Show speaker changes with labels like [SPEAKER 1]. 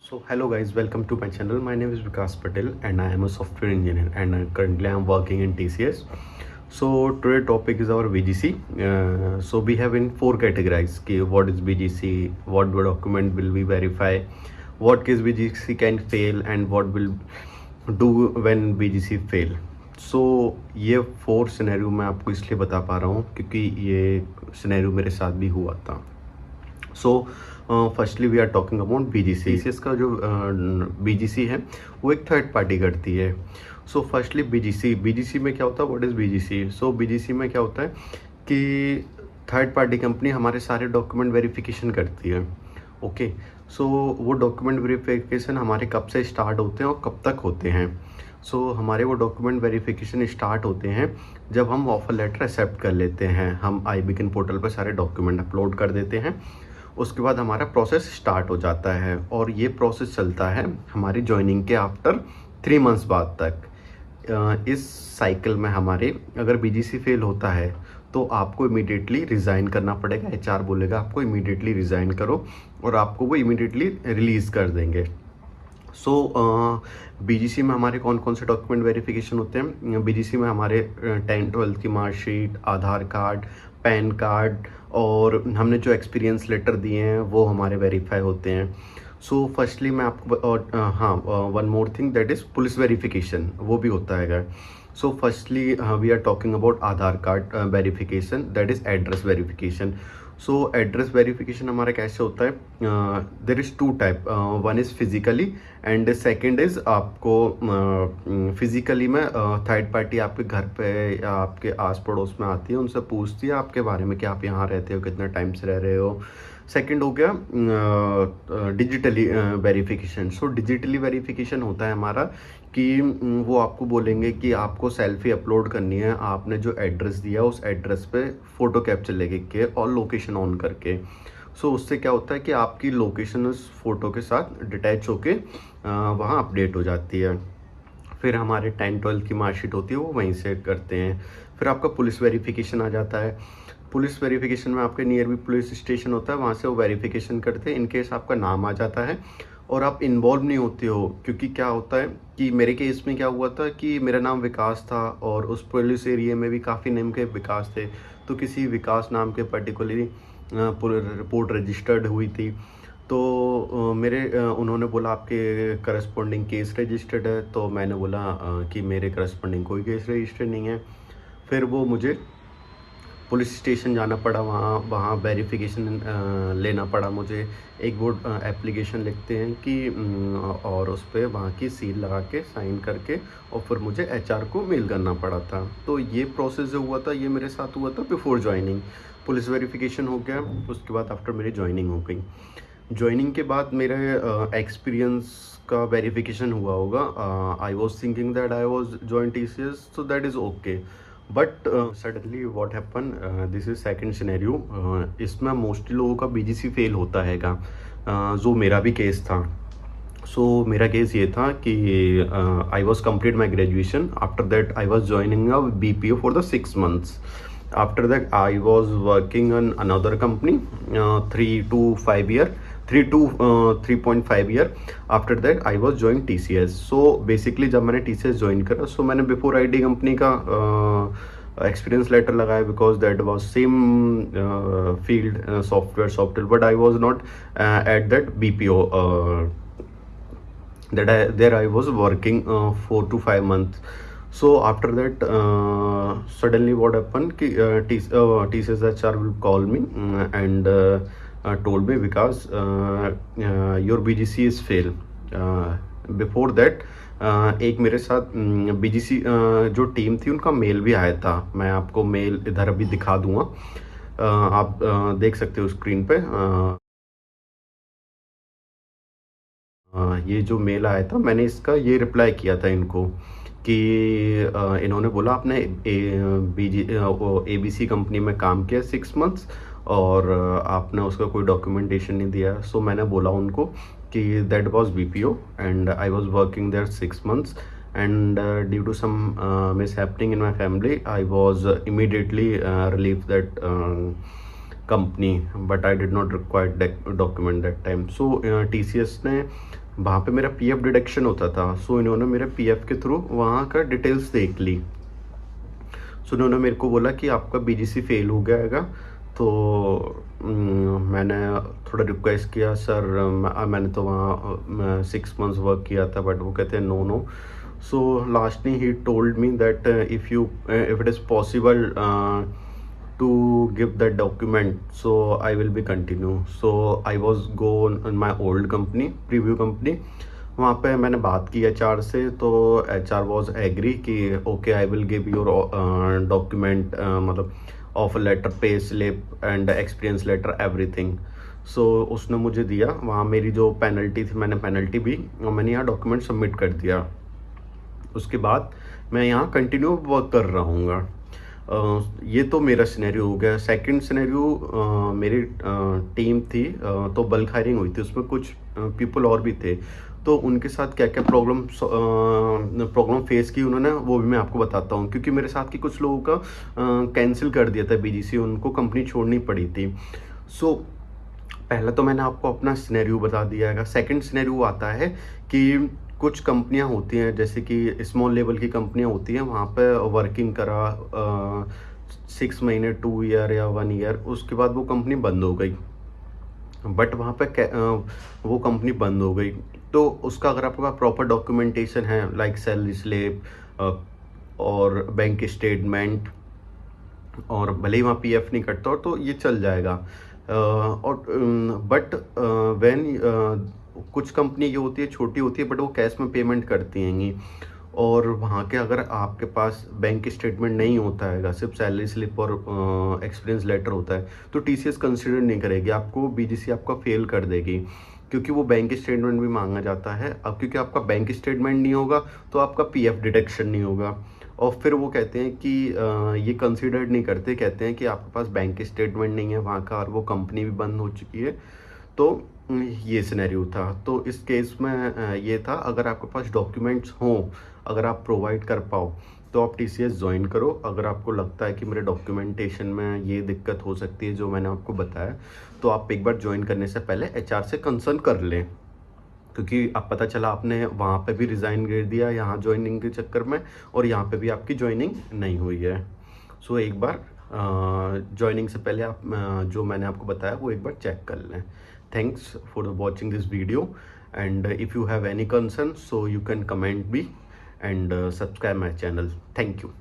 [SPEAKER 1] So hello guys, welcome to my channel. My name is Vikas Patel and I am a software engineer and currently I am working in TCS. So today topic is our BGC. So we have in four categories. What is BGC? What the document will we verify? What case BGC can fail and what will do when BGC fail? सो ये four scenario मैं आपको इसलिए बता पा रहा हूँ क्योंकि ये सिनेरियो मेरे साथ भी हुआ था. So firstly we are talking about BGC. इसका जो BGC है वो एक थर्ड पार्टी करती है. सो फर्स्टली BGC में क्या होता है, what is BGC? So BGC में क्या होता है कि थर्ड पार्टी कंपनी हमारे सारे डॉक्यूमेंट वेरिफिकेशन करती है. ओके, सो वो डॉक्यूमेंट वेरिफिकेशन हमारे कब से स्टार्ट होते हैं और कब तक होते हैं. सो हमारे वो डॉक्यूमेंट वेरिफिकेशन स्टार्ट होते हैं जब हम ऑफर लेटर एक्सेप्ट कर लेते हैं. हम iBeacon पोर्टल पर सारे डॉक्यूमेंट अपलोड कर देते हैं. उसके बाद हमारा प्रोसेस स्टार्ट हो जाता है और ये प्रोसेस चलता है हमारी ज्वाइनिंग के आफ्टर 3 मंथ्स बाद तक. इस साइकिल में हमारे अगर BGC फेल होता है तो आपको इमीडिएटली रिज़ाइन करना पड़ेगा. HR बोलेगा आपको इमीडिएटली रिज़ाइन करो और आपको वो इमीडिएटली रिलीज़ कर देंगे. सो BGC में हमारे कौन कौन से डॉक्यूमेंट वेरिफिकेशन होते हैं? BGC में हमारे 10th-12th की मार्कशीट, आधार कार्ड, पैन कार्ड और हमने जो एक्सपीरियंस लेटर दिए हैं वो हमारे वेरीफाई होते हैं. सो फर्स्टली मैं आपको one more thing that is police verification, वो भी होता है. So firstly we are talking about Aadhaar card verification, that is address verification. So address verification हमारा कैसे होता है? There is 2 type. One is physically and second is आपको physically में थर्ड पार्टी आपके घर पे या आपके आस पड़ोस में आती है, उनसे पूछती है आपके बारे में कि आप यहाँ रहते हो, कितना टाइम से रह रहे हो. सेकेंड हो गया डिजिटली वेरिफिकेशन. सो डिजिटली वेरिफिकेशन होता है हमारा कि वो आपको बोलेंगे कि आपको सेल्फी अपलोड करनी है. आपने जो एड्रेस दिया उस एड्रेस पे फ़ोटो कैप्चर लेके के और लोकेशन ऑन करके. सो उससे क्या होता है कि आपकी लोकेशन उस फोटो के साथ डिटैच होके वहाँ अपडेट हो जाती है. फिर हमारे 10th-12th की मार्कशीट होती है वो वहीं से करते हैं. फिर आपका पुलिस वेरिफिकेशन आ जाता है. पुलिस वेरिफिकेशन में आपके नियर भी पुलिस स्टेशन होता है, वहाँ से वो वेरिफिकेशन करते हैं. इनकेस आपका नाम आ जाता है और आप इन्वॉल्व नहीं होते हो, क्योंकि क्या होता है कि मेरे केस में क्या हुआ था कि मेरा नाम विकास था और उस पुलिस एरिया में भी काफ़ी नेम के विकास थे. तो किसी विकास नाम के पर्टिकुलरली रिपोर्ट रजिस्टर्ड हुई थी. तो उन्होंने बोला आपके करस्पॉन्डिंग केस रजिस्टर्ड है. तो मैंने बोला कि मेरे करस्पॉन्डिंग कोई केस रजिस्टर्ड नहीं है. फिर वो मुझे पुलिस स्टेशन जाना पड़ा, वहाँ वेरिफिकेशन लेना पड़ा मुझे. एक वो एप्लीकेशन लिखते हैं कि और उस पर वहाँ की सील लगा के साइन करके और फिर मुझे HR को मेल करना पड़ा था. तो ये प्रोसेस जो हुआ था ये मेरे साथ हुआ था बिफोर ज्वाइनिंग. पुलिस वेरिफिकेशन हो गया, उसके बाद आफ्टर मेरी ज्वाइनिंग हो गई. ज्वाइनिंग के बाद मेरे एक्सपीरियंस का वेरिफिकेशन हुआ होगा. I was thinking that I was join TCS, so that is okay. But suddenly what happen, this is second scenario. इसमें मोस्टली लोगों का BGC फेल होता हैगा, जो मेरा भी केस था. सो मेरा केस ये था कि I was complete my graduation. After that I was joining a BPO for the 6 months. After that I was working on another company 3.5 year. After that I was joined TCS. So basically जब मैंने TCS join करा, so मैंने before ID company का experience letter लगाया because that was same field software, but I was not at that BPO that I was working 4 to 5 months. So after that suddenly what happened कि TCS HR will call me and told me because your BGC is fail. Before that एक मेरे साथ BGC जो team थी उनका mail भी आया था. मैं आपको मेल इधर अभी दिखा दूंगा, आप देख सकते हो स्क्रीन पे. ये जो मेल आया था मैंने इसका ये रिप्लाई किया था इनको कि इन्होंने बोला आपने ABC कंपनी में काम किया 6 months और आपने उसका कोई डॉक्यूमेंटेशन नहीं दिया. सो मैंने बोला उनको कि that was BPO and I was working there 6 months and due to some mishappening in my family I was immediately relieved that company, but I did not require document that time. So TCS ने वहाँ पे मेरा PF deduction होता था। सो इन्होंने मेरे PF के through वहाँ का डिटेल्स देख ली। सो उन्होंने मेरे को बोला कि आपका बीजीसी फेल हो गया। तो मैंने थोड़ा रिक्वेस्ट किया, सर मैंने तो वहाँ 6 मंथ्स वर्क किया था, बट वो कहते हैं no no. So lastly he told me that if it is possible to give that document, so I will be continue. So I was go in my old company, preview company. वहाँ पे मैंने बात की HR से, तो HR was agree कि okay I will give your document, मतलब offer letter, pay slip and experience letter, everything. So उसने मुझे दिया। वहाँ मेरी जो पेनल्टी थी, मैंने पेनल्टी भी और मैंने यहाँ डॉक्यूमेंट सबमिट कर दिया। उसके बाद मैं यहाँ कंटिन्यू वर्क कर रहा हूँ। ये तो मेरा सिनेरियो हो गया। सेकंड सिनेरियो, मेरी टीम थी, तो बल्क हायरिंग हुई थी, उसमें कुछ पीपल और भी थे। तो उनके साथ क्या क्या प्रॉब्लम फेस की उन्होंने, वो भी मैं आपको बताता हूँ। क्योंकि मेरे साथ के कुछ लोगों का कैंसिल कर दिया था बीजीसी, उनको कंपनी छोड़नी पड़ी थी। सो पहला तो मैंने आपको अपना सिनेरियो बता दिया है। सेकंड सिनेरियो आता है कि कुछ कंपनियां होती हैं, जैसे कि स्मॉल लेवल की कंपनियां होती हैं, वहाँ पे वर्किंग करा 6 महीने, 2 ईयर या 1 ईयर, उसके बाद वो कंपनी बंद हो गई। बट वहाँ पे वो कंपनी बंद हो गई, तो उसका अगर आपके पास प्रॉपर डॉक्यूमेंटेशन है, लाइक सैलरी स्लिप और बैंक स्टेटमेंट, और भले ही वहाँ पीएफ नहीं कटता हो, तो ये चल जाएगा। और बट व्हेन कुछ कंपनी ये होती है, छोटी होती है, बट वो कैश में पेमेंट करती हैंगी, और वहाँ के अगर आपके पास बैंक स्टेटमेंट नहीं होता है, सिर्फ सैलरी स्लिप और एक्सपीरियंस लेटर होता है, तो टीसीएस कंसिडर नहीं करेगी आपको, बीजीसी आपका फेल कर देगी। क्योंकि वो बैंक स्टेटमेंट भी मांगा जाता है। अब क्योंकि आपका बैंक स्टेटमेंट नहीं होगा, तो आपका पीएफ डिडक्शन नहीं होगा। और फिर वो कहते हैं कि ये कंसिडर्ड नहीं करते, कहते हैं कि आपके पास बैंक स्टेटमेंट नहीं है वहाँ का, और वो कंपनी भी बंद हो चुकी है। तो ये सिनेरियो था। तो इस केस में ये था, अगर आपके पास डॉक्यूमेंट्स हों, अगर आप प्रोवाइड कर पाओ, तो आप टीसीएस ज्वाइन करो। अगर आपको लगता है कि मेरे डॉक्यूमेंटेशन में ये दिक्कत हो सकती है जो मैंने आपको बताया, तो आप एक बार ज्वाइन करने से पहले एचआर से कंसर्न कर लें। क्योंकि अब पता चला आपने वहाँ पे भी रिज़ाइन कर दिया यहाँ ज्वाइनिंग के चक्कर में, और यहाँ पे भी आपकी ज्वाइनिंग नहीं हुई है। सो एक बार ज्वाइनिंग से पहले आप जो मैंने आपको बताया वो एक बार चेक कर लें। Thanks for watching this video, and if you have any concern, so you can comment me and subscribe my channel. Thank you.